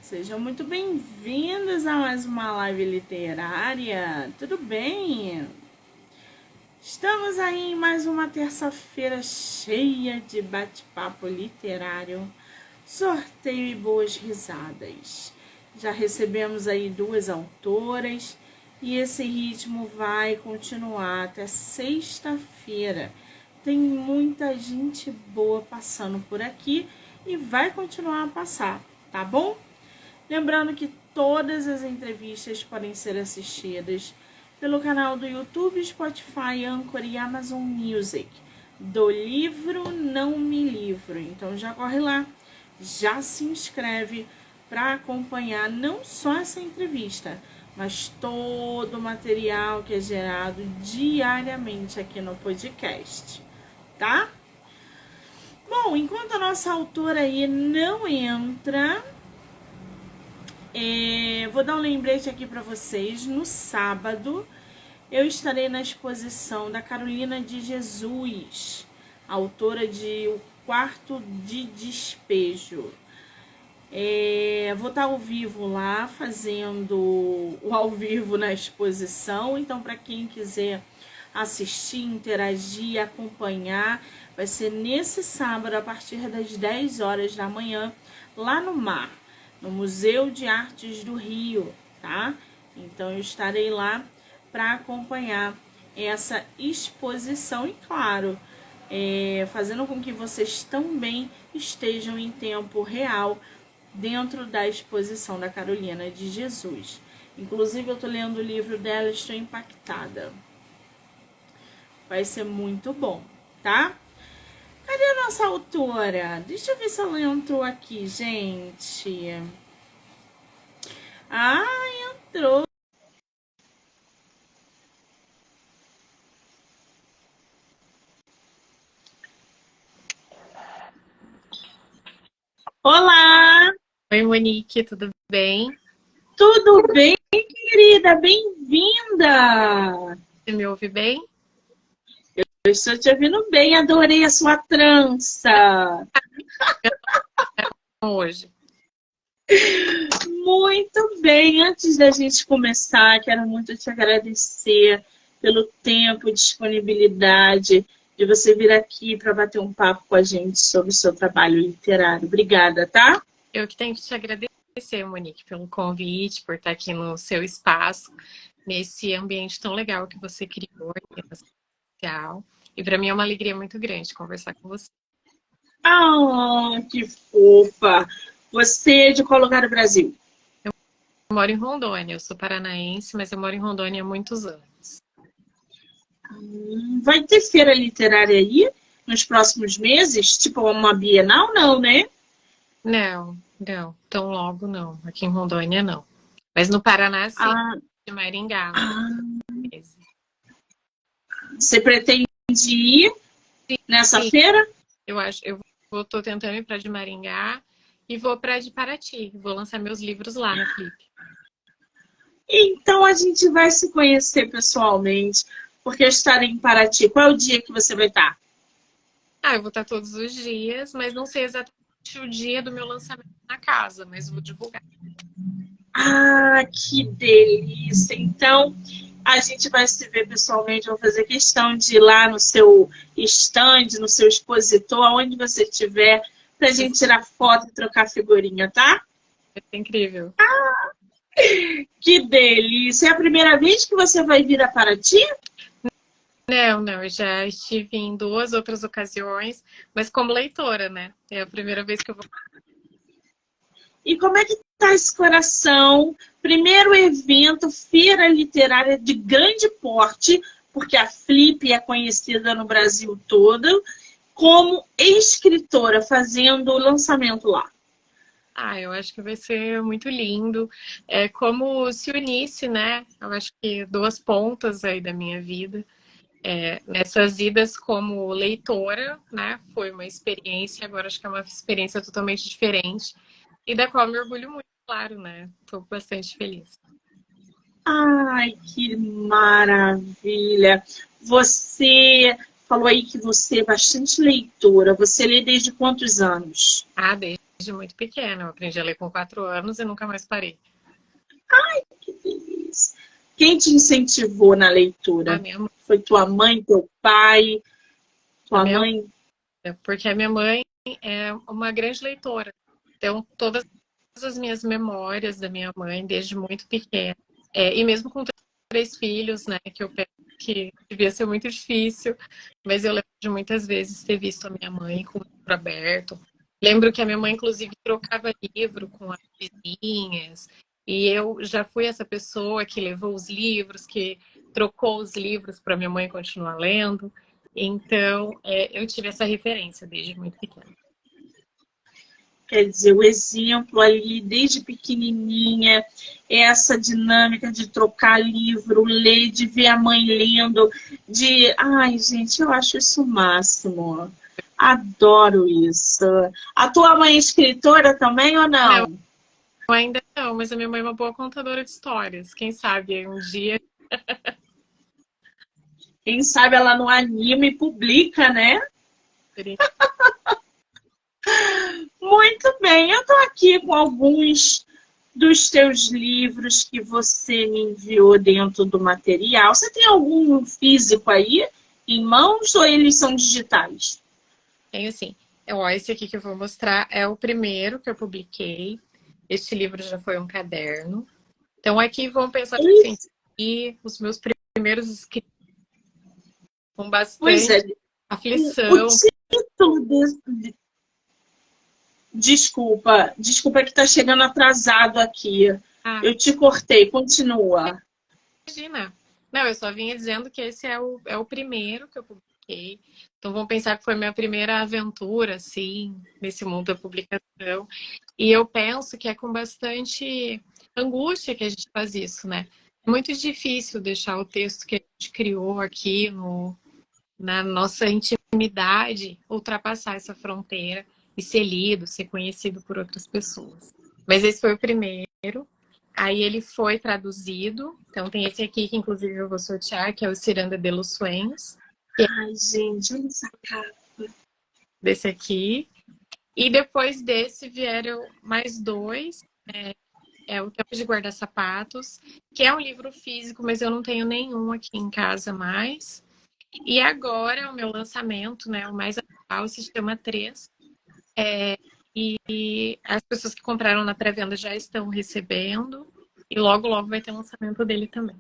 Sejam muito bem-vindos a mais uma live literária. Tudo bem? Estamos aí em mais uma terça-feira cheia de bate-papo literário, sorteio e boas risadas. Já recebemos aí 2 autoras e esse ritmo vai continuar até sexta-feira. Tem muita gente boa passando por aqui e vai continuar a passar, tá bom? Lembrando que todas as entrevistas podem ser assistidas pelo canal do YouTube, Spotify, Anchor e Amazon Music, do livro Não Me Livro. Então já corre lá, já se inscreve para acompanhar não só essa entrevista, mas todo o material que é gerado diariamente aqui no podcast, tá? Bom, enquanto a nossa autora aí não entra, vou dar um lembrete aqui para vocês. No sábado, eu estarei na exposição da Carolina de Jesus, autora de O Quarto de Despejo. Vou estar ao vivo lá, fazendo o ao vivo na exposição. Então, para quem quiser assistir, interagir, acompanhar, vai ser nesse sábado, a partir das 10 horas da manhã, lá no MAR, no Museu de Artes do Rio, tá? Então, eu estarei lá para acompanhar essa exposição e, claro, fazendo com que vocês também estejam em tempo real dentro da exposição da Carolina de Jesus. Inclusive, eu estou lendo o livro dela e estou impactada. Vai ser muito bom, tá? Cadê a nossa autora? Deixa eu ver se ela entrou aqui, gente. Entrou. Olá! Oi, Monique, tudo bem? Tudo bem, querida? Bem-vinda! Você me ouve bem? Eu estou te ouvindo bem, adorei a sua trança. Hoje. Muito bem, antes da gente começar, quero muito te agradecer pelo tempo e disponibilidade de você vir aqui para bater um papo com a gente sobre o seu trabalho literário. Obrigada, tá? Eu que tenho que te agradecer, Monique, pelo convite, por estar aqui no seu espaço, nesse ambiente tão legal que você criou, social. E para mim é uma alegria muito grande conversar com você. Que fofa! Você é de qual lugar do Brasil? Eu moro em Rondônia, eu sou paranaense, mas eu moro em Rondônia há muitos anos. Vai ter feira literária aí nos próximos meses? Tipo uma Bienal, não, né? Não, tão logo não. Aqui em Rondônia, não. Mas no Paraná, sim, de Maringá. Você pretende ir nessa feira? Eu tô tentando ir para de Maringá e vou para de Paraty. Vou lançar meus livros lá na Flip. Então a gente vai se conhecer pessoalmente, porque eu estarei em Paraty. Qual é o dia que você vai estar? Eu vou estar todos os dias, mas não sei exatamente o dia do meu lançamento na casa, mas vou divulgar. Que delícia! Então a gente vai se ver pessoalmente. Vou fazer questão de ir lá no seu stand, no seu expositor, aonde você estiver, pra gente tirar foto e trocar figurinha, tá? É incrível. Que delícia! É a primeira vez que você vai vir a Paraty? Não, eu já estive em 2 outras ocasiões, mas como leitora, né? É a primeira vez que eu vou. E como é que tá esse coração? Primeiro evento, feira literária de grande porte, porque a Flip é conhecida no Brasil todo, como escritora, fazendo o lançamento lá. Eu acho que vai ser muito lindo. É como se unisse, né? Eu acho que 2 pontas aí da minha vida. Nessas idas como leitora, né? Foi uma experiência, agora acho que é uma experiência totalmente diferente e da qual me orgulho muito, claro, né? Estou bastante feliz. Que maravilha! Você falou aí que você é bastante leitora. Você lê desde quantos anos? desde muito pequena. Eu aprendi a ler com 4 anos e nunca mais parei. Que delícia. Quem te incentivou na A leitura? minha mãe, Foi tua mãe, teu pai? a Tua minha mãe? mãe, porque a minha mãe é uma grande leitora. Então, todas as minhas memórias da minha mãe, desde muito pequena, e mesmo com 3 filhos, né, que eu penso que devia ser muito difícil, mas eu lembro de muitas vezes ter visto a minha mãe com o livro aberto. Lembro que a minha mãe, inclusive, trocava livro com as vizinhas, e eu já fui essa pessoa que levou os livros, que trocou os livros para minha mãe continuar lendo. Então, eu tive essa referência desde muito pequena. Quer dizer, o exemplo ali, desde pequenininha, essa dinâmica de trocar livro, ler, de ver a mãe lendo, de... Ai, gente, eu acho isso o máximo. Adoro isso. A tua mãe é escritora também ou Não, não? ainda não, mas a minha mãe é uma boa contadora de histórias. Quem sabe um dia. Quem sabe ela não anima e publica, né? Muito bem, eu estou aqui com alguns dos teus livros que você me enviou dentro do material. Você tem algum físico aí em mãos ou eles são digitais? Tenho sim. Ó, esse aqui que eu vou mostrar é o primeiro que eu publiquei. Este livro já foi um caderno. Então, aqui vão pensar assim, e os meus primeiros escritos com Pois é, bastante o aflição. título desse... Desculpa que está chegando atrasado aqui. Ah, Eu te cortei, continua. imagina. Não, eu só vinha dizendo que esse é o primeiro que eu publiquei. Então vão pensar que foi minha primeira aventura, assim, nesse mundo da publicação. E eu penso que é com bastante angústia que a gente faz isso, né? É muito difícil deixar o texto que a gente criou aqui na nossa intimidade ultrapassar essa fronteira e ser lido, ser conhecido por outras pessoas. Mas esse foi o primeiro. Aí ele foi traduzido. Então tem esse aqui que inclusive eu vou sortear, que é o Ciranda de los Sueños, Ai, gente, olha essa cara. desse aqui. E depois desse vieram mais dois. O Tempo de Guardar Sapatos, que é um livro físico, mas eu não tenho nenhum aqui em casa mais. E agora o meu lançamento, né, o mais atual, se chama Três. E as pessoas que compraram na pré-venda já estão recebendo. E logo, logo vai ter lançamento dele também.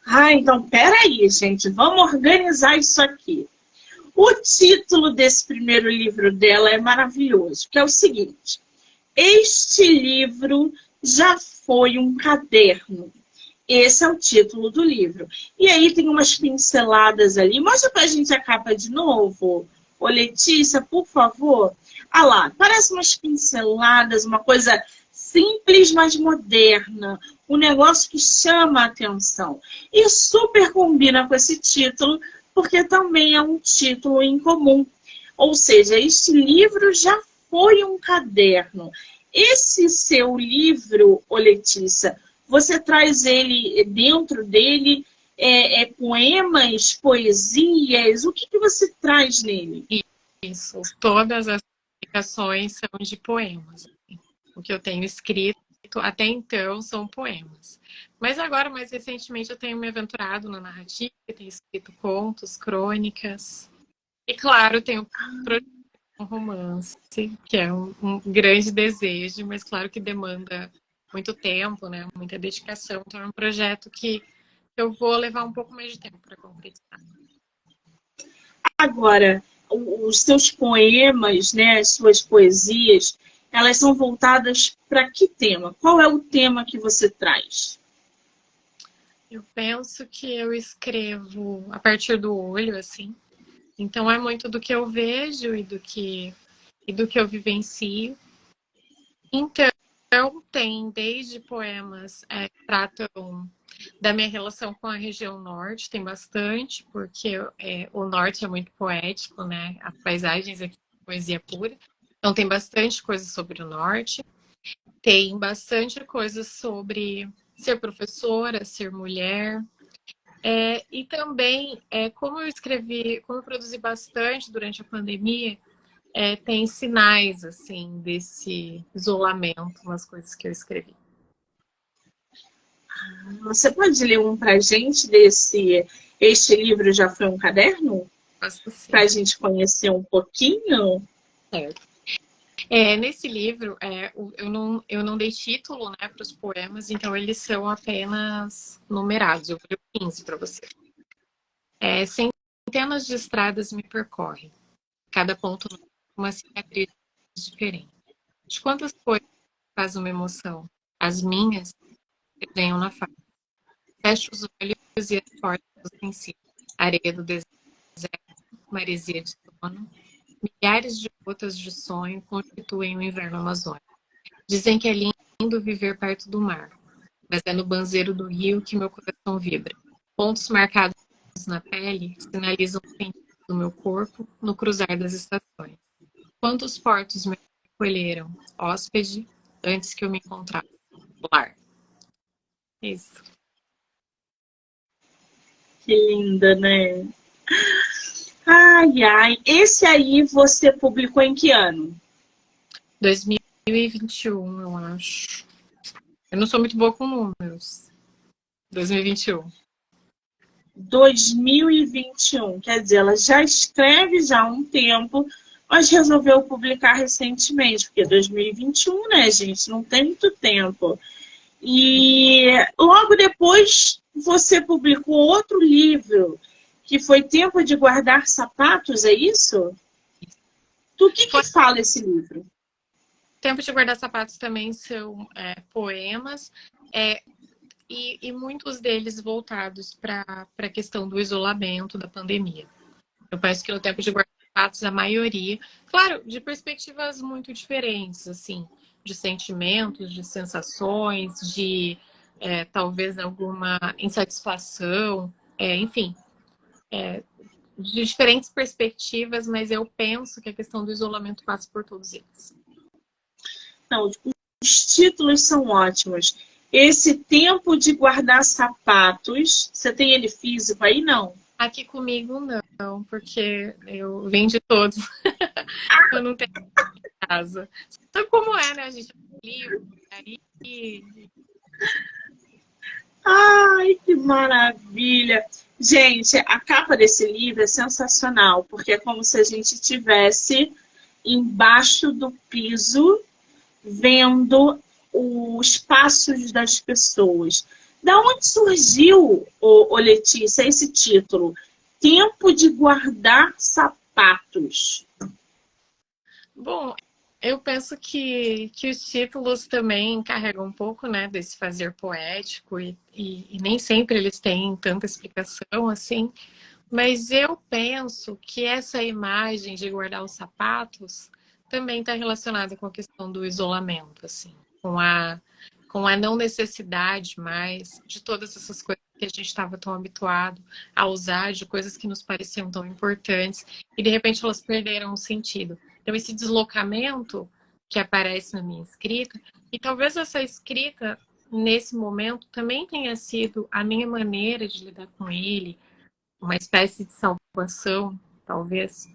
Ah, então peraí, gente, vamos organizar isso aqui. O título desse primeiro livro dela é maravilhoso, que é o seguinte: Este livro já foi um caderno. Esse é o título do livro. E aí tem umas pinceladas ali. Mostra pra gente a capa de novo. Ô, Letícia, por favor. Ah lá, parece umas pinceladas, uma coisa simples, mas moderna. Um negócio que chama a atenção. E super combina com esse título, porque também é um título em comum. Ou seja, este livro já foi um caderno. Esse seu livro, ô Letícia, você traz ele dentro dele, poemas, poesias? O que você traz nele? Isso, todas as publicações são de poemas. O que eu tenho escrito até então são poemas. Mas agora, mais recentemente, eu tenho me aventurado na narrativa, tenho escrito contos, crônicas. E, claro, tenho um romance, que é um grande desejo, mas claro que demanda muito tempo, né? Muita dedicação. Então é um projeto que eu vou levar um pouco mais de tempo para concretizar. Agora, os seus poemas, né, as suas poesias, elas são voltadas para que tema? Qual é o tema que você traz? Eu penso que eu escrevo a partir do olho, assim. Então é muito do que eu vejo e do que eu vivencio. Então tem desde poemas que tratam da minha relação com a região norte, tem bastante, porque o norte é muito poético, né? As paisagens aqui são poesia pura. Então tem bastante coisa sobre o norte. Tem bastante coisa sobre ser professora, ser mulher. E também, como eu produzi bastante durante a pandemia, tem sinais, assim, desse isolamento nas coisas que eu escrevi. Você pode ler um pra gente desse Este Livro Já Foi um Caderno? Gosto sim. Pra gente conhecer um pouquinho? Certo. Nesse livro, eu não dei título, né, para os poemas, então eles são apenas numerados. Eu vou ler 15 para você. Centenas de estradas me percorrem, cada ponto uma cicatriz diferente. De quantas coisas faz uma emoção? As minhas desenham na face. Fecho os olhos e as portas em si. Areia do deserto, maresia de sono. Milhares de gotas de sonho constituem o inverno amazônico. Dizem que é lindo viver perto do mar, mas é no banzeiro do rio que meu coração vibra. Pontos marcados na pele sinalizam o sentido do meu corpo no cruzar das estações. Quantos portos me acolheram, hóspede, antes que eu me encontrasse lar? Isso. Que linda, né? Ai, ai. Esse aí você publicou em que ano? 2021, eu acho. Eu não sou muito boa com números. 2021. 2021. Quer dizer, ela já escreve já há um tempo, mas resolveu publicar recentemente, porque 2021, né, gente? Não tem muito tempo. E logo depois você publicou outro livro, que foi Tempo de Guardar Sapatos, é isso? Do que Foi fala esse livro? Tempo de Guardar Sapatos também são poemas, e muitos deles voltados para a questão do isolamento, da pandemia. Eu penso que no Tempo de Guardar Sapatos, a maioria, claro, de perspectivas muito diferentes, assim, de sentimentos, de sensações, de talvez alguma insatisfação, enfim, de diferentes perspectivas, mas eu penso que a questão do isolamento passa por todos eles. Não, os títulos são ótimos. Esse Tempo de Guardar Sapatos, você tem ele físico aí? Não. Aqui comigo não, porque eu vendi todos. Eu não tenho casa. Sabe como é, né? A gente livro, aí. Ai, que maravilha! Gente, a capa desse livro é sensacional, porque é como se a gente tivesse embaixo do piso vendo os passos das pessoas. Da onde surgiu, ô Letícia, esse título? Tempo de Guardar Sapatos. Bom, eu penso que os títulos também carregam um pouco, né, desse fazer poético e nem sempre eles têm tanta explicação assim, mas eu penso que essa imagem de guardar os sapatos também está relacionada com a questão do isolamento, assim, com a não necessidade mais de todas essas coisas que a gente estava tão habituado a usar, de coisas que nos pareciam tão importantes, e de repente elas perderam o sentido. Então, esse deslocamento que aparece na minha escrita, e talvez essa escrita, nesse momento, também tenha sido a minha maneira de lidar com ele, uma espécie de salvação, talvez.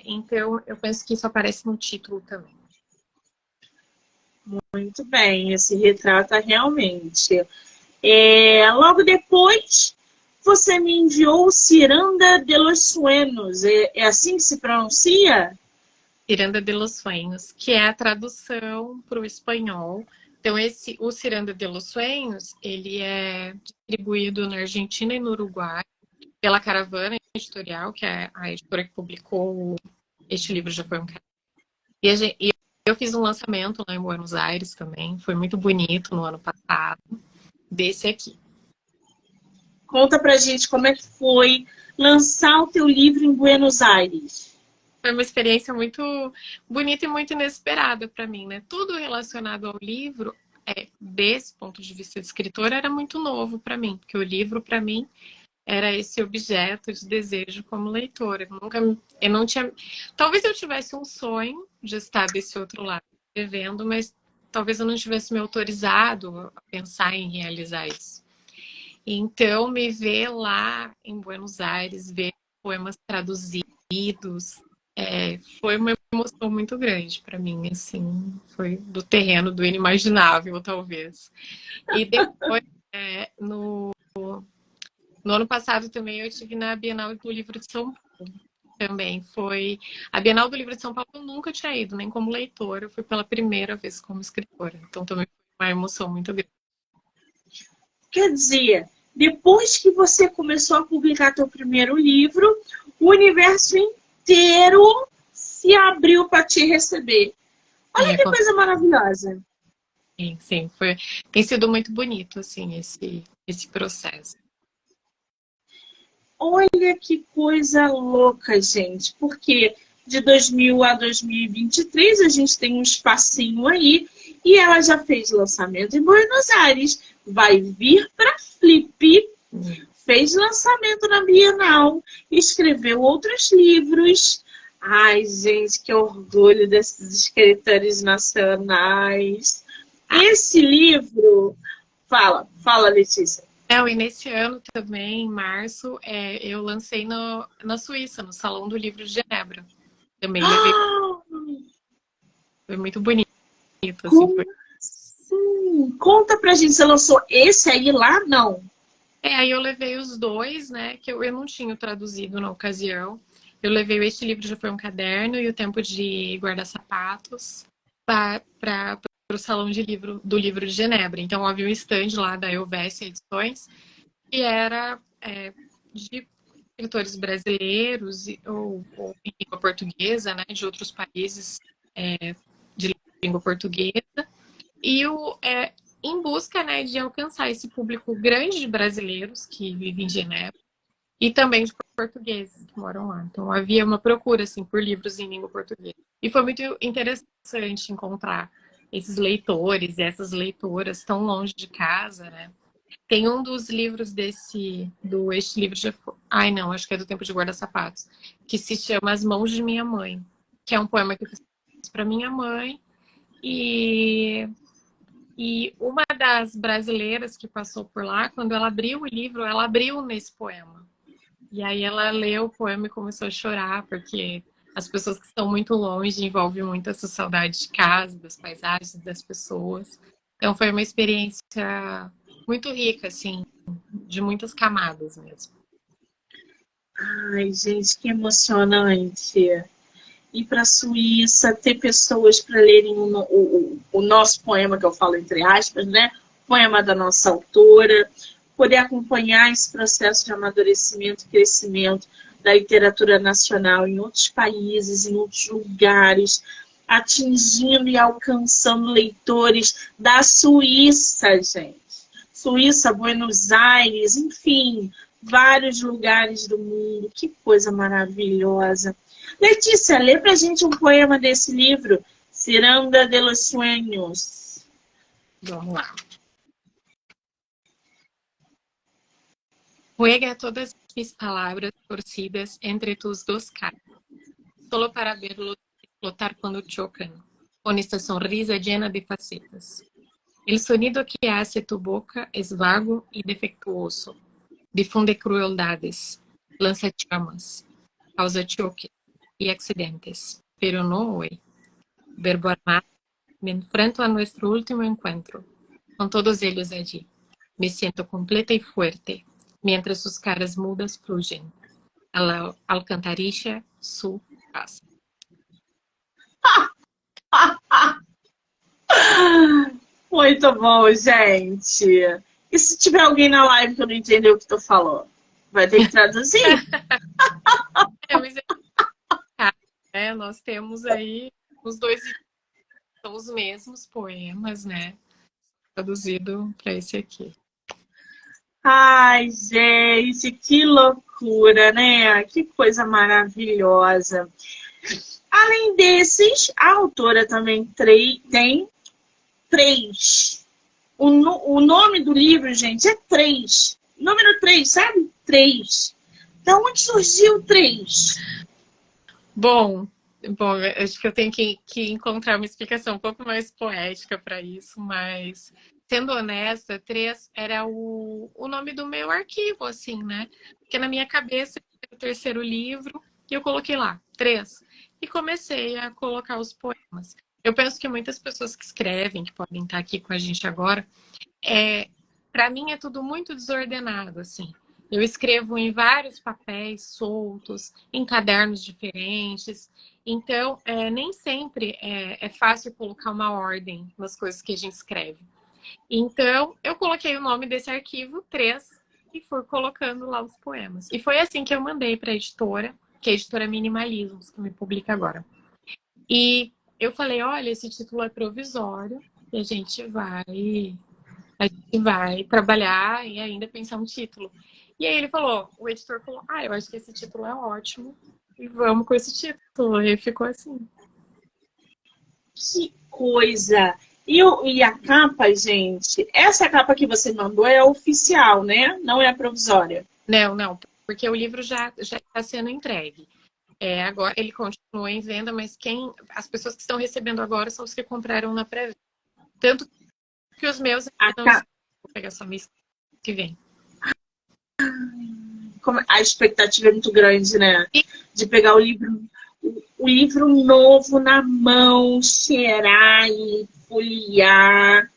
Então, eu penso que isso aparece no título também. Muito bem, esse retrata realmente. Logo depois, você me enviou Ciranda de los Sueños. É assim que se pronuncia? Ciranda de los Sueños, que é a tradução para o espanhol. Então, o Ciranda de los Sueños, ele é distribuído na Argentina e no Uruguai pela Caravana Editorial, que é a editora que publicou este livro, já foi um cara. E eu fiz um lançamento lá em Buenos Aires também, foi muito bonito no ano passado, desse aqui. Conta pra gente como é que foi lançar o teu livro em Buenos Aires. Foi uma experiência muito bonita e muito inesperada para mim, né? Tudo relacionado ao livro, desse ponto de vista de escritora, era muito novo para mim, porque o livro, para mim, era esse objeto de desejo como leitora. Eu não tinha. Talvez eu tivesse um sonho de estar desse outro lado, escrevendo, mas talvez eu não tivesse me autorizado a pensar em realizar isso. Então, me ver lá em Buenos Aires, ver poemas traduzidos, Foi uma emoção muito grande para mim, assim, foi do terreno do inimaginável, talvez. E depois, no ano passado também eu estive na Bienal do Livro de São Paulo. Também foi a Bienal do Livro de São Paulo, eu nunca tinha ido, nem como leitora, eu fui pela primeira vez como escritora. Então também foi uma emoção muito grande. Quer dizer, depois que você começou a publicar teu primeiro livro, o universo inteiro se abriu para te receber. Olha que coisa maravilhosa. Sim, sim, tem sido muito bonito, assim, esse processo. Olha que coisa louca, gente, porque de 2000 a 2023 a gente tem um espacinho aí e ela já fez lançamento em Buenos Aires, vai vir para Flip, fez lançamento na Bienal, escreveu outros livros. Ai, gente, que orgulho desses escritores nacionais. Esse livro... Fala, Letícia. E nesse ano também, em março, eu lancei na Suíça, no Salão do Livro de Genebra. Também levei. Foi muito bonito. Assim, foi. Conta pra gente, você lançou esse aí lá? Não. Aí eu levei os dois, né, que eu não tinha traduzido na ocasião. Eu levei este livro, já foi um caderno, e o Tempo de Guardar Sapatos para o Salão do Livro de Genebra. Então havia um stand lá da Helvécia Edições, que era de escritores brasileiros ou em língua portuguesa, né, de outros países de língua portuguesa, e em busca, né, de alcançar esse público grande de brasileiros que vivem em Genebra e também de portugueses que moram lá. Então havia uma procura assim por livros em língua portuguesa. E foi muito interessante encontrar esses leitores e essas leitoras tão longe de casa, né? Tem um dos livros Este livro já foi... Ai, não, acho que é do Tempo de Guardar Sapatos, que se chama As Mãos de Minha Mãe, que é um poema que eu fiz para minha mãe. E uma das brasileiras que passou por lá, quando ela abriu o livro, ela abriu nesse poema. E aí ela leu o poema e começou a chorar, porque as pessoas que estão muito longe envolvem muito essa saudade de casa, das paisagens, das pessoas. Então foi uma experiência muito rica, assim, de muitas camadas mesmo. Ai, gente, que emocionante. Ir para a Suíça, ter pessoas para lerem o nosso poema, que eu falo entre aspas, né? Poema da nossa autora, poder acompanhar esse processo de amadurecimento e crescimento da literatura nacional em outros países, em outros lugares, atingindo e alcançando leitores da Suíça, gente. Suíça, Buenos Aires, enfim, vários lugares do mundo. Que coisa maravilhosa. Letícia, lê pra gente um poema desse livro, Ciranda de los Sueños. Vamos lá. Juega todas mis palabras torcidas entre tus dos caras, solo para verlos explotar cuando chocan, con esta sonrisa llena de facetas. El sonido que hace tu boca es vago y defectuoso, difunde crueldades, lanza chamas, causa choques y accidentes, pero no hoy. Verbo armado, me enfrento a nuestro último encuentro, con todos ellos allí. Me siento completa y fuerte, mientras sus caras mudas fluyen. A la alcantarilla, su casa. Muito bom, gente. E se tiver alguém na live que eu não entendeu o que tu falou? Vai ter que traduzir? Nós temos aí os dois, são os mesmos poemas, né? Traduzido para esse aqui. Ai, gente, que loucura, né? Que coisa maravilhosa. Além desses, a autora também tem três. O nome do livro, gente, é 3. Número 3, sabe? 3. Da onde surgiu 3? Bom, acho que eu tenho que encontrar uma explicação um pouco mais poética para isso, mas sendo honesta, 3 era o nome do meu arquivo, assim, né? Porque na minha cabeça era o terceiro livro e eu coloquei lá, 3. e comecei a colocar os poemas. Eu penso que muitas pessoas que escrevem, que podem estar aqui com a gente agora, para mim é tudo muito desordenado, assim. Eu escrevo em vários papéis soltos, em cadernos diferentes. Então, nem sempre é fácil colocar uma ordem nas coisas que a gente escreve. Então, eu coloquei o nome desse arquivo, 3, e fui colocando lá os poemas. E foi assim que eu mandei para a editora, que é a editora Minimalismos, que me publica agora. E eu falei, olha, esse título é provisório e a gente vai trabalhar e ainda pensar um título. E aí o editor falou, eu acho que esse título é ótimo e vamos com esse título. E ficou assim. Que coisa! E a capa, gente? Essa capa que você mandou é oficial, né? Não é a provisória. Não, porque o livro já está sendo entregue. Agora ele continua em venda, mas as pessoas que estão recebendo agora são os que compraram na pré-venda. Tanto que os meus não estão. Vou pegar só mês que vem. A expectativa é muito grande, né? De pegar o livro novo na mão, cheirar e folhear.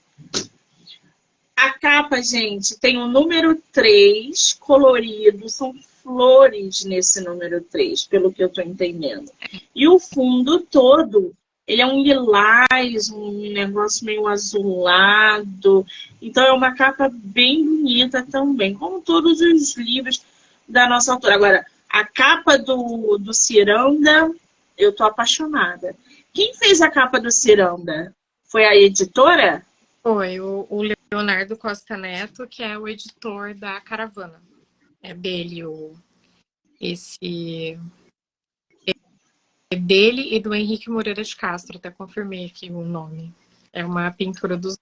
A capa, gente, tem o número 3 colorido, são flores nesse número 3, pelo que eu tô entendendo. E o fundo todo, ele é um lilás, um negócio meio azulado. Então é uma capa bem bonita também, como todos os livros da nossa autora. Agora, a capa do Ciranda, eu tô apaixonada. Quem fez a capa do Ciranda? Foi a editora? Foi o Leonardo Costa Neto, que é o editor da Caravana. É dele é dele e do Henrique Moreira de Castro, até confirmei aqui o nome. É uma pintura dos...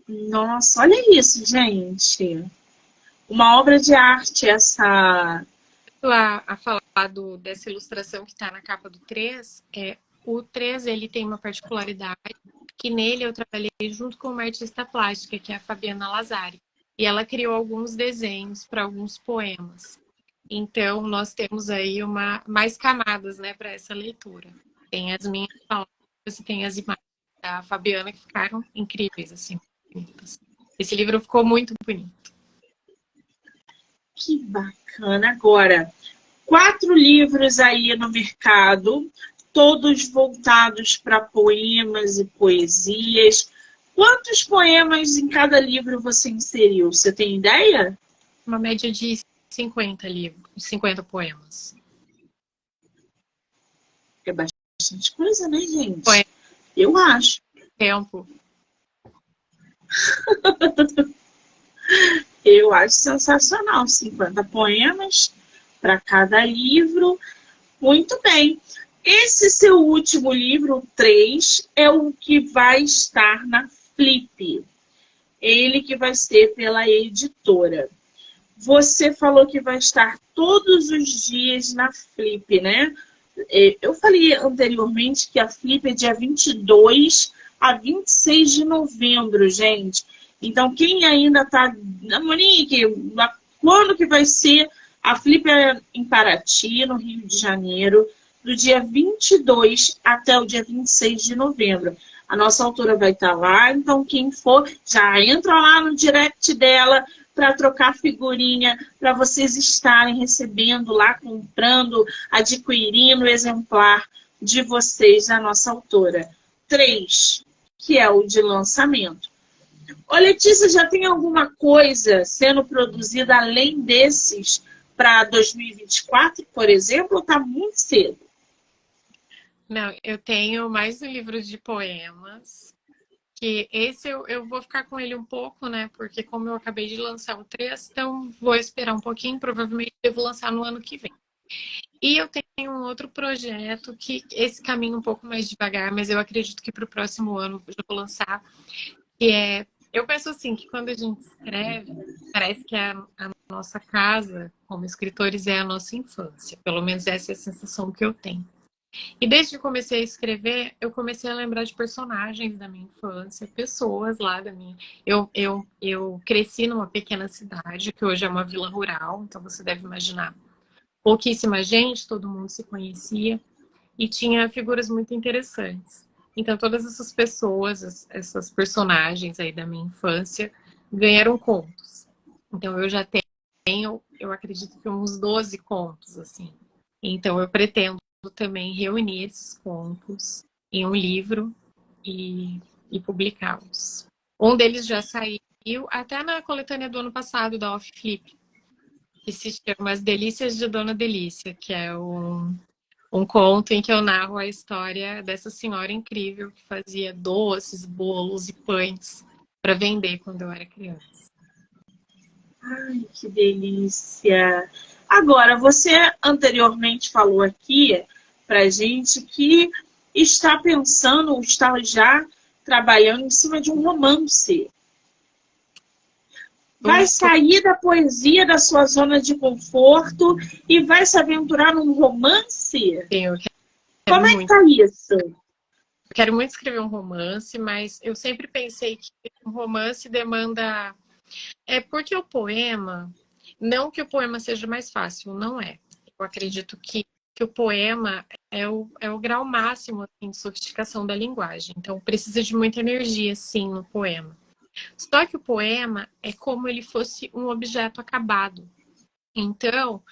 Nossa, olha isso, gente. Uma obra de arte essa. A falar dessa ilustração que está na capa do 3, o 3 ele tem uma particularidade que nele eu trabalhei junto com uma artista plástica, que é a Fabiana Lazari. E ela criou alguns desenhos para alguns poemas. Então, nós temos aí mais camadas, né, para essa leitura. Tem as minhas palavras e tem as imagens da Fabiana que ficaram incríveis, assim, bonitas. Esse livro ficou muito bonito. Que bacana. Agora, 4 livros aí no mercado, todos voltados para poemas e poesias. Quantos poemas em cada livro você inseriu? Você tem ideia? Uma média de 50 livros, 50 poemas. É bastante coisa, né, gente? Poema. Eu acho. Tempo. Eu acho sensacional. 50 poemas para cada livro. Muito bem. Esse seu último livro, 3, é o que vai estar na Flip. Ele que vai ser pela editora. Você falou que vai estar todos os dias na Flip, né? Eu falei anteriormente que a Flip é dia 22 a 26 de novembro, gente. Então, quem ainda está... Monique, quando que vai ser? A Flip é em Paraty, no Rio de Janeiro, do dia 22 até o dia 26 de novembro. A nossa autora vai estar lá, então quem for, já entra lá no direct dela para trocar figurinha, para vocês estarem recebendo lá, comprando, adquirindo o exemplar de vocês, a nossa autora. 3, que é o de lançamento. Ô, Letícia, já tem alguma coisa sendo produzida além desses para 2024, por exemplo, ou está muito cedo? Não, eu tenho mais um livro de poemas, que esse eu vou ficar com ele um pouco, né? Porque como eu acabei de lançar o 3, então vou esperar um pouquinho, provavelmente devo lançar no ano que vem. E eu tenho um outro projeto que esse caminho um pouco mais devagar, mas eu acredito que para o próximo ano eu já vou lançar, que eu penso assim, que quando a gente escreve, parece que a nossa casa, como escritores, é a nossa infância. Pelo menos essa é a sensação que eu tenho. E desde que eu comecei a escrever, eu comecei a lembrar de personagens da minha infância, pessoas lá da minha... Eu cresci numa pequena cidade, que hoje é uma vila rural, então você deve imaginar pouquíssima gente, todo mundo se conhecia. e tinha figuras muito interessantes. Então, todas essas pessoas, essas personagens aí da minha infância, ganharam contos. Então, eu já tenho, eu acredito que uns 12 contos, assim. Então, eu pretendo também reunir esses contos em um livro e publicá-los. Um deles já saiu até na coletânea do ano passado, da Off Flip, que se chama As Delícias de Dona Delícia, que é um conto em que eu narro a história dessa senhora incrível que fazia doces, bolos e pães para vender quando eu era criança. Ai, que delícia! Agora, você anteriormente falou aqui pra gente que está pensando, está já trabalhando em cima de um romance. Vai sair da poesia da sua zona de conforto e vai se aventurar num romance? Sim, eu Como é que tá isso? Eu quero muito escrever um romance, mas eu sempre pensei que um romance demanda. É porque o poema, não que o poema seja mais fácil, não é. Eu acredito que o poema é o grau máximo assim, de sofisticação da linguagem. Então, precisa de muita energia, sim, no poema. Só que o poema é como ele fosse um objeto acabado. Então,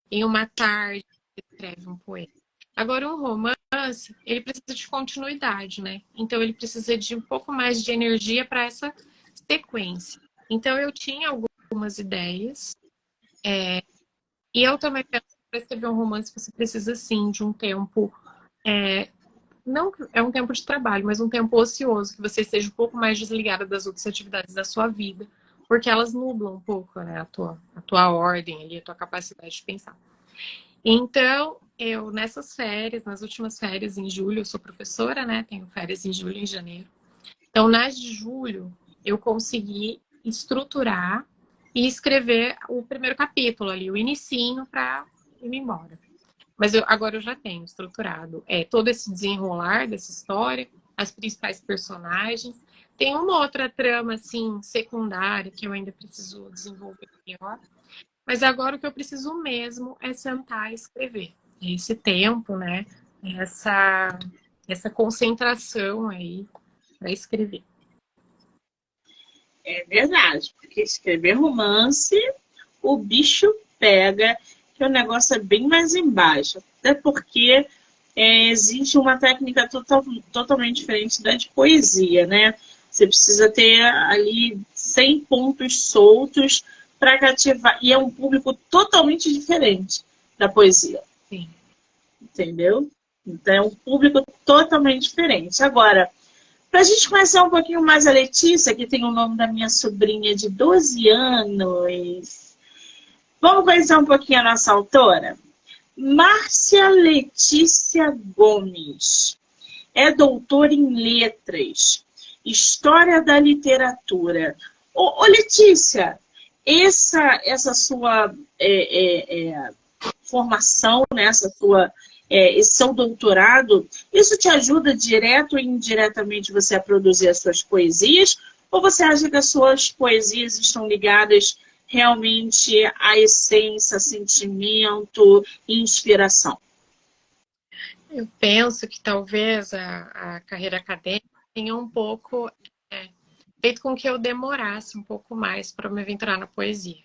em uma tarde, você escreve um poema. Agora, um romance, ele precisa de continuidade, né? Então, ele precisa de um pouco mais de energia para essa sequência. Então, eu tinha algumas ideias. E eu também penso que para escrever um romance, você precisa, sim, de um tempo... não é um tempo de trabalho, mas um tempo ocioso, que você esteja um pouco mais desligada das outras atividades da sua vida, porque elas nublam um pouco, né, a tua ordem ali, a tua capacidade de pensar. Então, eu nessas férias, nas últimas férias em julho, eu sou professora, né, tenho férias em julho e em janeiro. Então, nas de julho, eu consegui estruturar e escrever o primeiro capítulo ali, o inicinho para ir embora. Mas agora eu já tenho estruturado todo esse desenrolar dessa história, as principais personagens. Tem uma outra trama, assim, secundária, que eu ainda preciso desenvolver melhor. Mas agora o que eu preciso mesmo é sentar e escrever. Esse tempo, né? Essa concentração aí para escrever. É verdade, porque escrever romance, o bicho pega, que o negócio é bem mais embaixo. Até porque existe uma técnica totalmente diferente da de poesia, né? Você precisa ter ali 100 pontos soltos para cativar. E é um público totalmente diferente da poesia. Sim. Entendeu? Então é um público totalmente diferente. Agora, para a gente conhecer um pouquinho mais a Letícia, que tem o nome da minha sobrinha de 12 anos, vamos conhecer um pouquinho a nossa autora? Márcia Letícia Gomes. É doutora em letras, história da literatura. Ô Letícia, essa sua formação, né, esse seu doutorado, isso te ajuda direto ou indiretamente você a produzir as suas poesias? Ou você acha que as suas poesias estão ligadas realmente à essência, sentimento e inspiração? Eu penso que talvez a carreira acadêmica tenha um pouco feito com que eu demorasse um pouco mais para me aventurar na poesia.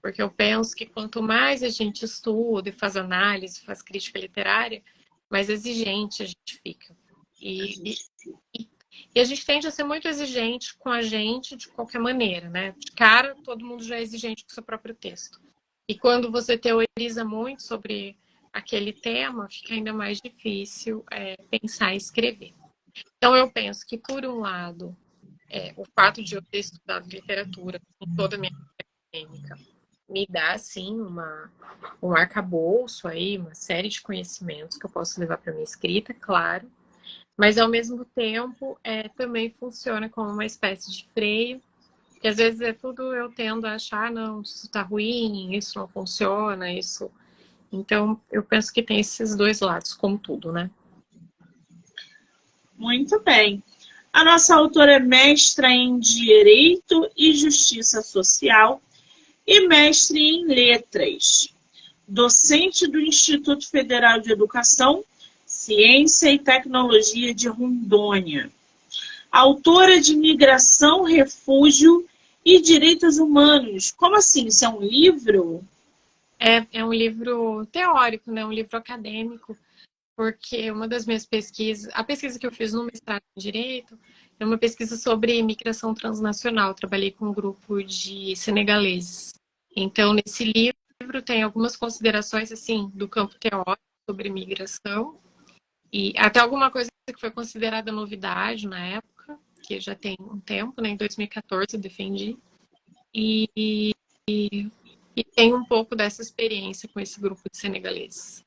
Porque eu penso que quanto mais a gente estuda e faz análise, faz crítica literária, mais exigente a gente fica. E a gente tende a ser muito exigente com a gente de qualquer maneira, né? De cara, todo mundo já é exigente com o seu próprio texto. E quando você teoriza muito sobre aquele tema, fica ainda mais difícil pensar e escrever. Então, eu penso que, por um lado, o fato de eu ter estudado literatura em toda a minha vida acadêmica me dá, assim, um arcabouço aí, uma série de conhecimentos que eu posso levar para minha escrita, claro, mas, ao mesmo tempo, também funciona como uma espécie de freio, que às vezes tudo eu tendo a achar, não, isso está ruim, isso não funciona, isso... Então, eu penso que tem esses dois lados, como tudo, né? Muito bem. A nossa autora é mestra em Direito e Justiça Social e mestre em Letras. Docente do Instituto Federal de Educação, Ciência e Tecnologia de Rondônia. Autora de Migração, Refúgio e Direitos Humanos. Como assim? Isso é um livro? É um livro teórico, né? Um livro acadêmico, porque uma das minhas pesquisas, a pesquisa que eu fiz no mestrado em Direito, é uma pesquisa sobre migração transnacional. Trabalhei com um grupo de senegaleses. Então, nesse livro tem algumas considerações, assim, do campo teórico sobre migração e até alguma coisa que foi considerada novidade na época, que já tem um tempo, né? Em 2014 eu defendi. E, e tem um pouco dessa experiência com esse grupo de senegaleses.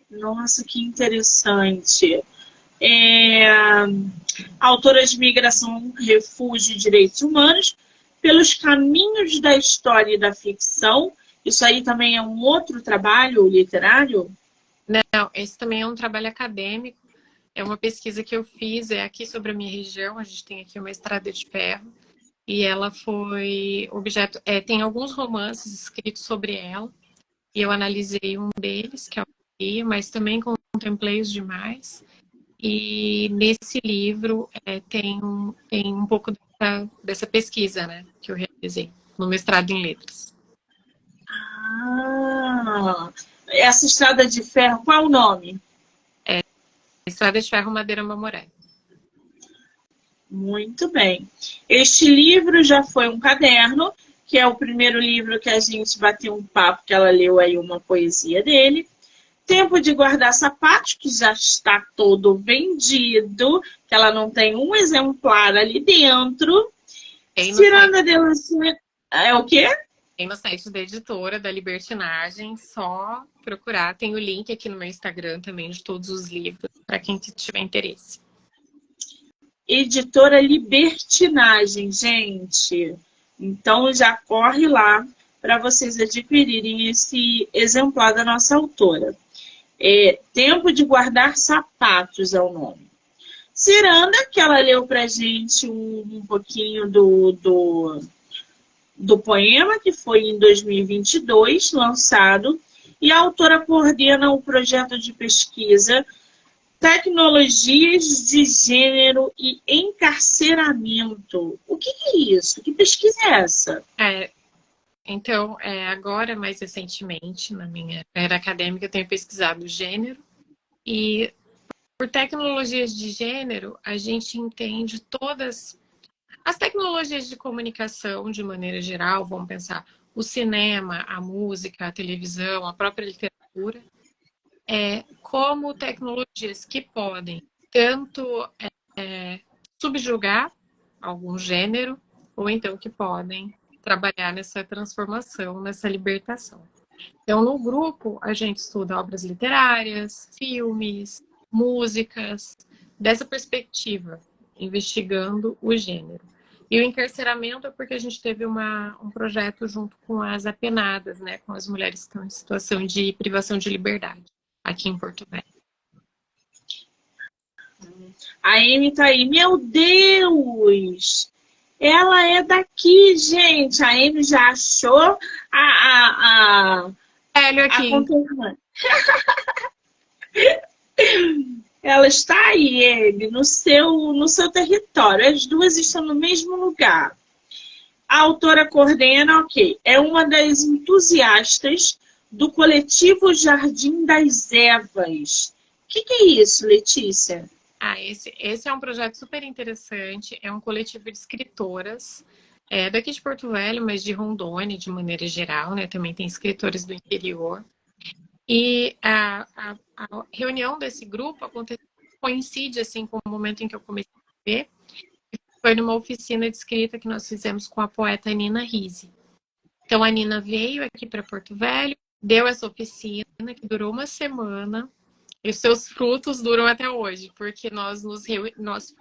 Nossa, que interessante. Autora de Migração, Refúgio e Direitos Humanos, pelos caminhos da história e da ficção. Isso aí também é um outro trabalho literário? Não, esse também é um trabalho acadêmico. É uma pesquisa que eu fiz, é aqui sobre a minha região. A gente tem aqui uma estrada de ferro. E ela foi objeto... tem alguns romances escritos sobre ela. E eu analisei um deles, que é o Guia, mas também contemplei os demais. E nesse livro tem um pouco dessa pesquisa, né, que eu realizei no mestrado em letras. Ah, essa estrada de ferro, qual é o nome? Estrada de Ferro Madeira Mamoré. Muito bem. Este livro já foi um caderno, que é o primeiro livro que a gente bateu um papo, que ela leu aí uma poesia dele. Tempo de Guardar Sapatos, que já está todo vendido, que ela não tem um exemplar ali dentro. Ciranda de Lacerda... É o quê? Tem no site da editora, da Libertinagem, só procurar. Tem o link aqui no meu Instagram também de todos os livros, para quem tiver interesse. Editora Libertinagem, gente. Então já corre lá para vocês adquirirem esse exemplar da nossa autora. Tempo de Guardar Sapatos é o nome. Ciranda, que ela leu para a gente um pouquinho do poema, que foi em 2022, lançado, e a autora coordena o projeto de pesquisa Tecnologias de Gênero e Encarceramento. O que é isso? Que pesquisa é essa? Então, agora, mais recentemente, na minha carreira acadêmica, eu tenho pesquisado gênero. E por tecnologias de gênero, a gente entende todas as tecnologias de comunicação, de maneira geral. Vamos pensar o cinema, a música, a televisão, a própria literatura, como tecnologias que podem tanto subjugar algum gênero, ou então que podem trabalhar nessa transformação, nessa libertação. Então, no grupo, a gente estuda obras literárias, filmes, músicas, dessa perspectiva, investigando o gênero. E o encarceramento é porque a gente teve um projeto junto com as apenadas, né, com as mulheres que estão em situação de privação de liberdade, aqui em Porto Velho. A Amy tá aí. Meu Deus! Ela é daqui, gente. A Amy já achou Hélio aqui. Ela está aí, ele, no seu território. As duas estão no mesmo lugar. A autora coordena, é uma das entusiastas do coletivo Jardim das Evas. O que é isso, Letícia? Esse é um projeto super interessante. É um coletivo de escritoras daqui de Porto Velho, mas de Rondônia, de maneira geral, né? Também tem escritores do interior. E a reunião desse grupo coincide assim, com o momento em que eu comecei a ver. Foi numa oficina de escrita que nós fizemos com a poeta Nina Risi. Então, a Nina veio aqui para Porto Velho, deu essa oficina, que durou uma semana, e os seus frutos duram até hoje, porque nós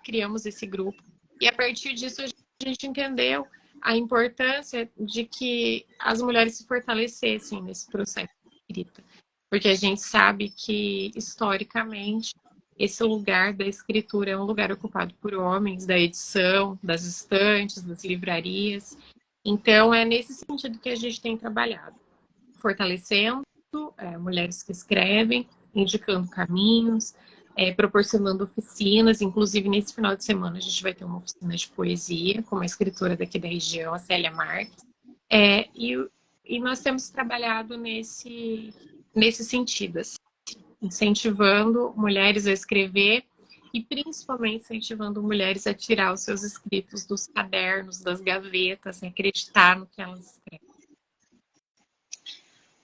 criamos esse grupo. E a partir disso, a gente entendeu a importância de que as mulheres se fortalecessem nesse processo de escrita. Porque a gente sabe que, historicamente, esse lugar da escritura é um lugar ocupado por homens, da edição, das estantes, das livrarias. Então, é nesse sentido que a gente tem trabalhado. Fortalecendo mulheres que escrevem, indicando caminhos, proporcionando oficinas. Inclusive, nesse final de semana, a gente vai ter uma oficina de poesia com uma escritora daqui da região, a Célia Marques. E nós temos trabalhado nesse sentido, assim, incentivando mulheres a escrever e principalmente incentivando mulheres a tirar os seus escritos dos cadernos, das gavetas, a acreditar no que elas escrevem.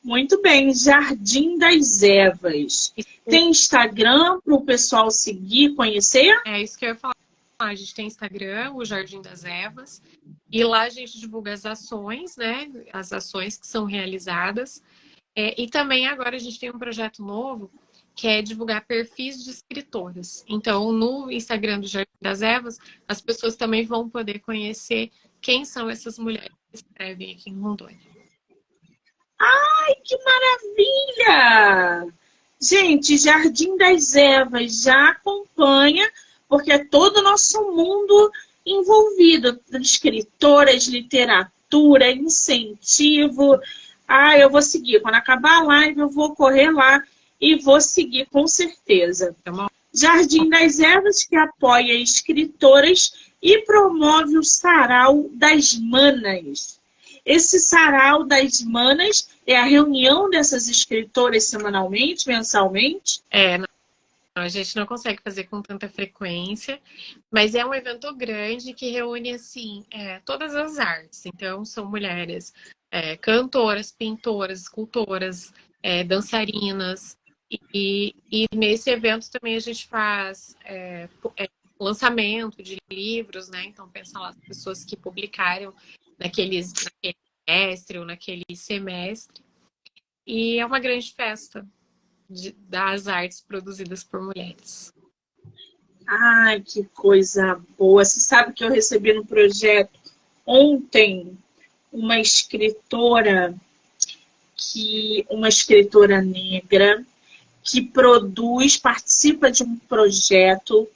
Muito bem, Jardim das Evas. Tem Instagram para o pessoal seguir, conhecer? É isso que eu ia falar. A gente tem Instagram, o Jardim das Evas, e lá a gente divulga as ações, né? As ações que são realizadas. E também agora a gente tem um projeto novo que é divulgar perfis de escritoras. Então, no Instagram do Jardim das Evas, as pessoas também vão poder conhecer quem são essas mulheres que escrevem aqui em Rondônia. Ai, que maravilha! Gente, Jardim das Evas já acompanha, porque é todo o nosso mundo envolvido. Escritoras, literatura, incentivo. Ah, eu vou seguir. Quando acabar a live, eu vou correr lá e vou seguir, com certeza. Jardim das Evas, que apoia escritoras e promove o Sarau das Manas. Esse Sarau das Manas é a reunião dessas escritoras semanalmente, mensalmente? A gente não consegue fazer com tanta frequência, mas é um evento grande que reúne, assim, todas as artes. Então, são mulheres cantoras, pintoras, escultoras, dançarinas. E nesse evento também a gente faz lançamento de livros, né? Então, pensa lá as pessoas que publicaram naquele trimestre ou naquele semestre. E é uma grande festa das artes produzidas por mulheres. Ai, que coisa boa! Você sabe que eu recebi no projeto ontem uma escritora negra que produz, participa de um projeto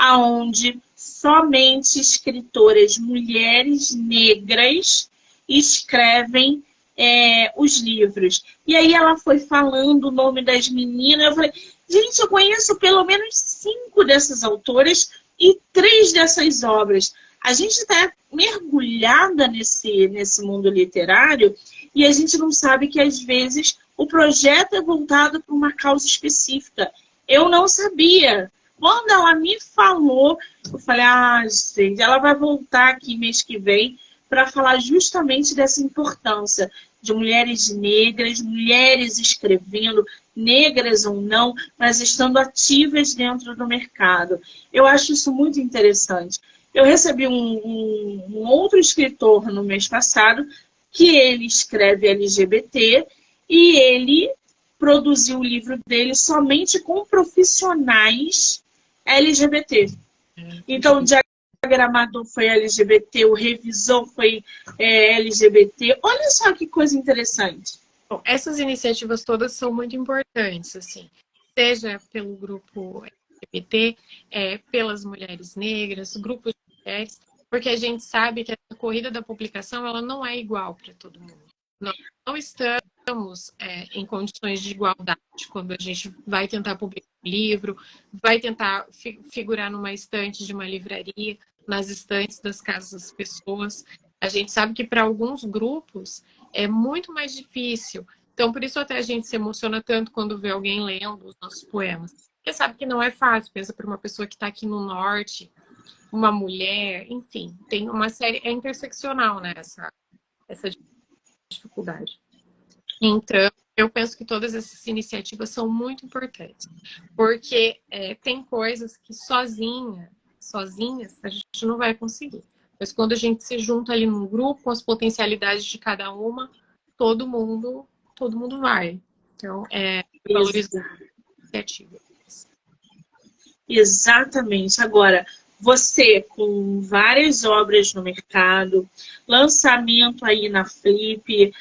onde somente escritoras mulheres negras escrevem os livros. E aí ela foi falando o nome das meninas. Eu falei, gente, eu conheço pelo menos 5 dessas autoras e 3 dessas obras. A gente está mergulhada nesse mundo literário e a gente não sabe que, às vezes, o projeto é voltado para uma causa específica. Eu não sabia. Quando ela me falou, eu falei, gente, ela vai voltar aqui mês que vem para falar justamente dessa importância de mulheres negras, mulheres escrevendo, negras ou não, mas estando ativas dentro do mercado. Eu acho isso muito interessante. Eu recebi um outro escritor no mês passado, que ele escreve LGBT, e ele produziu o livro dele somente com profissionais LGBT. Então, o diagramador foi LGBT, o revisor foi LGBT. Olha só que coisa interessante. Bom, essas iniciativas todas são muito importantes, assim, seja pelo grupo LGBT, pelas mulheres negras, grupos de mulheres, porque a gente sabe que a corrida da publicação ela não é igual para todo mundo. Nós não estamos em condições de igualdade quando a gente vai tentar publicar um livro, vai tentar figurar numa estante de uma livraria, nas estantes das casas das pessoas. A gente sabe que para alguns grupos é muito mais difícil. Então, por isso até a gente se emociona tanto quando vê alguém lendo os nossos poemas. Porque sabe que não é fácil. Pensa para uma pessoa que está aqui no norte, uma mulher, enfim. Tem uma série... É interseccional, né? Essa dificuldade. Então, eu penso que todas essas iniciativas são muito importantes. Porque tem coisas que sozinhas, a gente não vai conseguir. Mas quando a gente se junta ali num grupo, com as potencialidades de cada uma, todo mundo vai. Então, valorizar a iniciativa. Exatamente. Agora, você com várias obras no mercado, lançamento aí na Flip,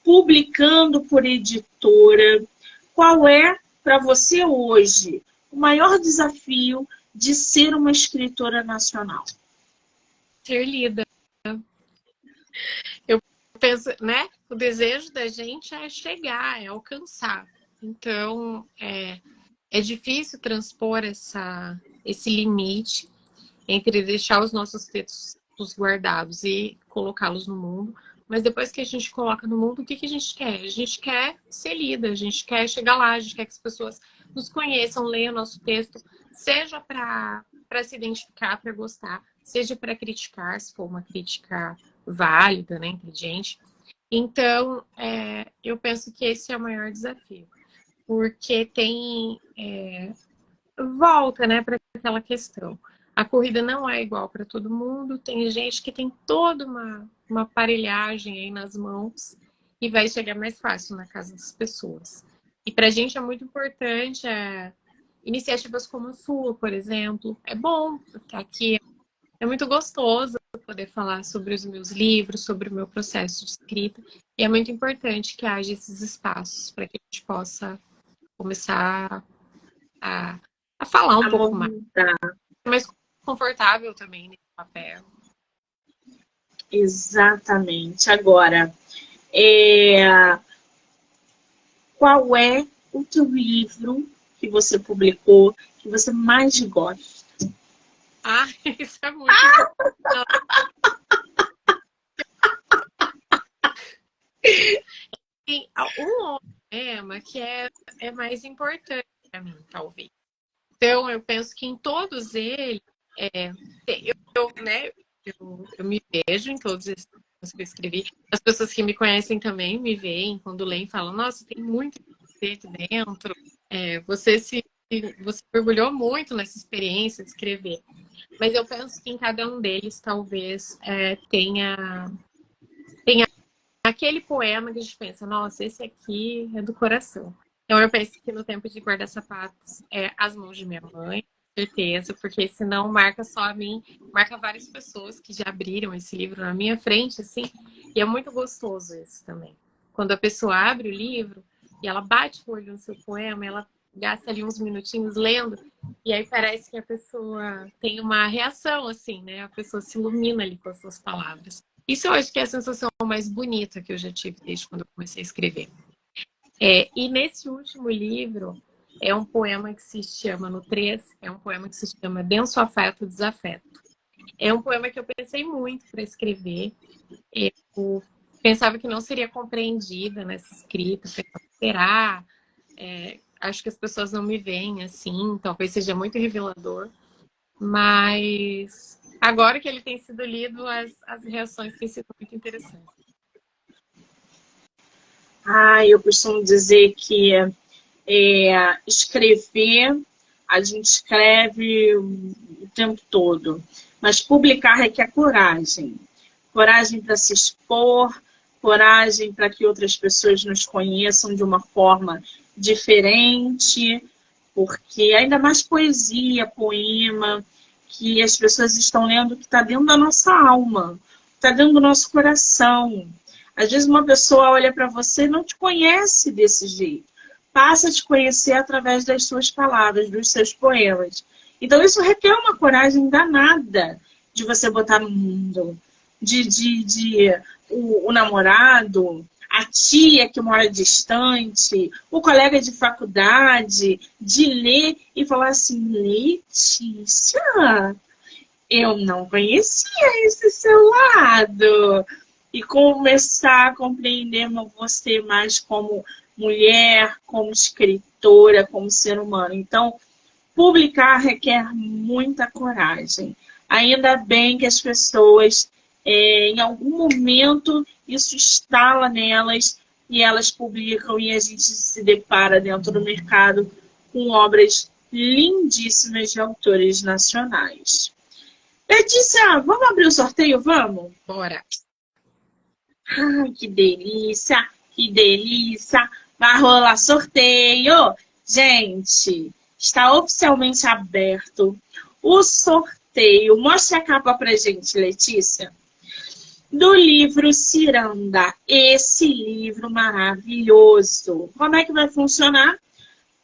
publicando por editora, qual é, para você hoje, o maior desafio de ser uma escritora nacional? Ser lida. Eu penso, né? O desejo da gente é chegar, é alcançar. Então, é difícil transpor esse limite entre deixar os nossos textos guardados e colocá-los no mundo. Mas depois que a gente coloca no mundo, o que a gente quer? A gente quer ser lida, a gente quer chegar lá, a gente quer que as pessoas nos conheçam, leiam nosso texto, seja para se identificar, para gostar, seja para criticar, se for uma crítica válida, né, inteligente. Então, eu penso que esse é o maior desafio, porque volta, né, para aquela questão. A corrida não é igual para todo mundo, tem gente que tem toda uma aparelhagem aí nas mãos e vai chegar mais fácil na casa das pessoas. E para a gente é muito importante iniciativas como a sua, por exemplo. É bom estar aqui, é muito gostoso poder falar sobre os meus livros, sobre o meu processo de escrita, e é muito importante que haja esses espaços para que a gente possa começar a falar um pouco mais confortável também nesse papel. Exatamente. Agora, qual é o teu livro que você publicou que você mais gosta? Isso é muito Tem um tema que é mais importante para mim, talvez. Então, eu penso que em todos eles, eu me vejo em todos esses que eu escrevi. As pessoas que me conhecem também me veem quando leem e falam, nossa, tem muito aqui dentro. Você mergulhou muito nessa experiência de escrever. Mas eu penso que em cada um deles, talvez, tenha aquele poema que a gente pensa, nossa, esse aqui é do coração. Então eu penso que no Tempo de Guardar Sapatos é As Mãos de Minha Mãe, certeza, porque senão marca só a mim, marca várias pessoas que já abriram esse livro na minha frente, assim, e é muito gostoso isso também. Quando a pessoa abre o livro e ela bate o olho no seu poema, ela gasta ali uns minutinhos lendo, e aí parece que a pessoa tem uma reação, assim, né? A pessoa se ilumina ali com as suas palavras. Isso eu acho que é a sensação mais bonita que eu já tive desde quando eu comecei a escrever. E nesse último livro, é um poema que se chama, no 3, é um poema que se chama Denso Afeto, Desafeto. É um poema que eu pensei muito para escrever. Eu pensava que não seria compreendida nessa escrita. Será? Acho que as pessoas não me veem assim, talvez seja muito revelador. Mas agora que ele tem sido lido, as reações têm sido muito interessantes. Eu costumo dizer que escrever, a gente escreve o tempo todo, mas publicar requer coragem. Coragem para se expor, coragem para que outras pessoas nos conheçam de uma forma diferente, porque ainda mais poesia, poema, que as pessoas estão lendo que está dentro da nossa alma, está dentro do nosso coração. Às vezes uma pessoa olha para você e não te conhece desse jeito. Passa a te conhecer através das suas palavras, dos seus poemas. Então isso requer uma coragem danada de você botar no mundo. O namorado, a tia que mora distante, o colega de faculdade, de ler e falar assim, Letícia, eu não conhecia esse seu lado. E começar a compreender você mais como mulher, como escritora, como ser humano. Então, publicar requer muita coragem. Ainda bem que as pessoas, em algum momento, isso instala nelas e elas publicam e a gente se depara dentro do mercado com obras lindíssimas de autores nacionais. Letícia, vamos abrir o sorteio? Vamos? Bora! Ai, que delícia, que delícia. Vai rolar sorteio. Gente, está oficialmente aberto o sorteio. Mostra a capa pra gente, Letícia. Do livro Ciranda. Esse livro maravilhoso. Como é que vai funcionar?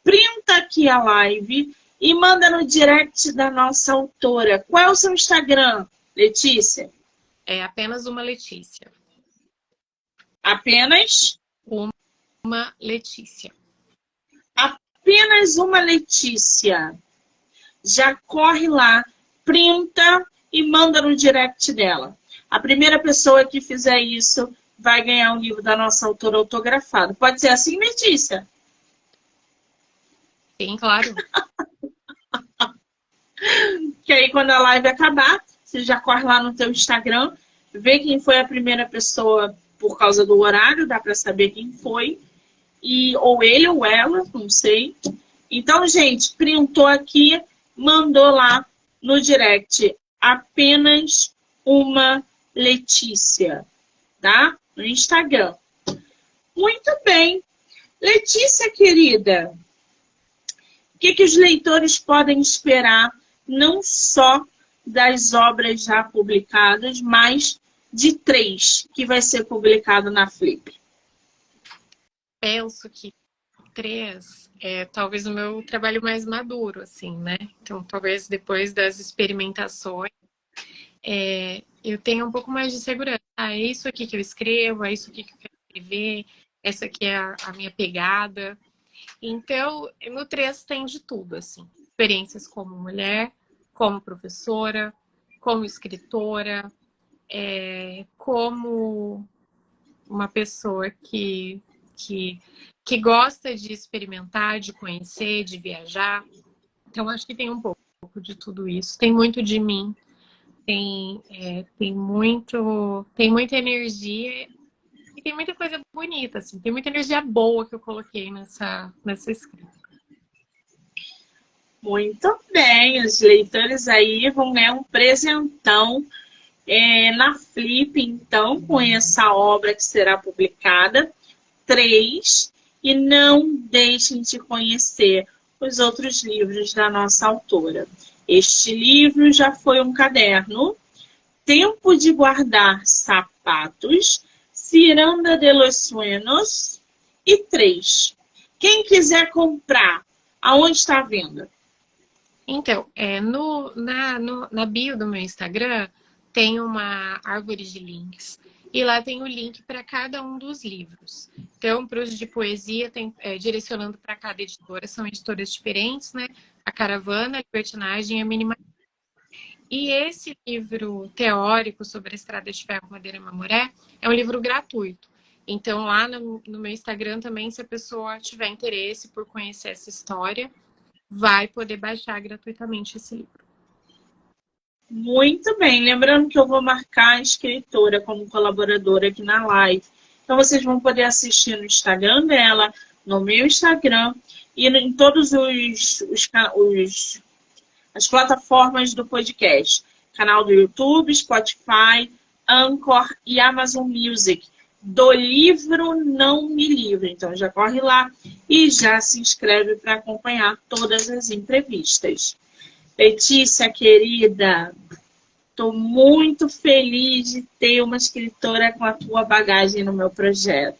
Printa aqui a live e manda no direct da nossa autora. Qual é o seu Instagram, Letícia? É apenas uma Letícia. Apenas uma Letícia. apenas uma Letícia. Já corre lá, printa e manda no direct dela. A primeira pessoa que fizer isso vai ganhar um livro da nossa autora autografado. Pode ser assim, Letícia? Sim, claro. Que aí quando a live acabar, você já corre lá no teu Instagram, vê quem foi a primeira pessoa por causa do horário, dá para saber quem foi. Ou ele ou ela, não sei. Então, gente, printou aqui, mandou lá no direct. Apenas uma Letícia, tá? No Instagram. Muito bem. Letícia, querida, o que os leitores podem esperar, não só das obras já publicadas, mas de 3 que vai ser publicado na Flip? Penso que 3 é talvez o meu trabalho mais maduro, assim, né? Então, talvez depois das experimentações, eu tenha um pouco mais de segurança. Ah, é isso aqui que eu escrevo, é isso aqui que eu quero escrever, essa aqui é a minha pegada. Então, no 3 tem de tudo, assim. Experiências como mulher, como professora, como escritora, como uma pessoa que gosta de experimentar, de conhecer, de viajar. Então, acho que tem um pouco de tudo isso. Tem muito de mim, tem muita energia e tem muita coisa bonita, assim. Tem muita energia boa que eu coloquei nessa escrita. Muito bem, os leitores aí vão ganhar um presentão na Flip, então, com essa obra que será publicada. 3. E não deixem de conhecer os outros livros da nossa autora. Este livro já foi um caderno, Tempo de Guardar Sapatos, Ciranda de los Sueños e 3. Quem quiser comprar, aonde está a venda? Então, na bio do meu Instagram tem uma árvore de links. E lá tem o link para cada um dos livros. Então, para os de poesia, tem direcionando para cada editora. São editoras diferentes, né? A Caravana, a Libertinagem e a Minimalismo. E esse livro teórico sobre a Estrada de Ferro, Madeira e Mamoré é um livro gratuito. Então, lá no meu Instagram também, se a pessoa tiver interesse por conhecer essa história, vai poder baixar gratuitamente esse livro. Muito bem. Lembrando que eu vou marcar a escritora como colaboradora aqui na live. Então, vocês vão poder assistir no Instagram dela, no meu Instagram e em todos as plataformas do podcast. Canal do YouTube, Spotify, Anchor e Amazon Music. Do livro Não Me Livre. Então, já corre lá e já se inscreve para acompanhar todas as entrevistas. Letícia, querida, estou muito feliz de ter uma escritora com a tua bagagem no meu projeto.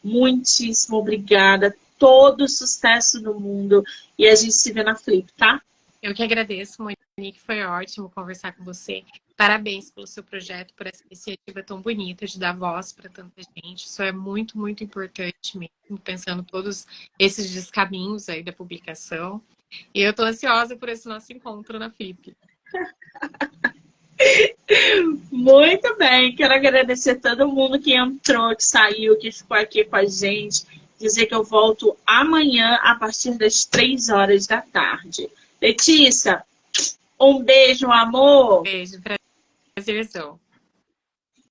Muitíssimo obrigada. Todo o sucesso do mundo. E a gente se vê na Flip, tá? Eu que agradeço, Monique. Foi ótimo conversar com você. Parabéns pelo seu projeto, por essa iniciativa tão bonita de dar voz para tanta gente. Isso é muito, muito importante mesmo, pensando todos esses descaminhos aí da publicação. E eu estou ansiosa por esse nosso encontro na Flip. Muito bem. Quero agradecer a todo mundo que entrou, que saiu, que ficou aqui com a gente. Dizer que eu volto amanhã a partir das 3 horas da tarde. Letícia, um beijo, amor. Beijo, prazerzão.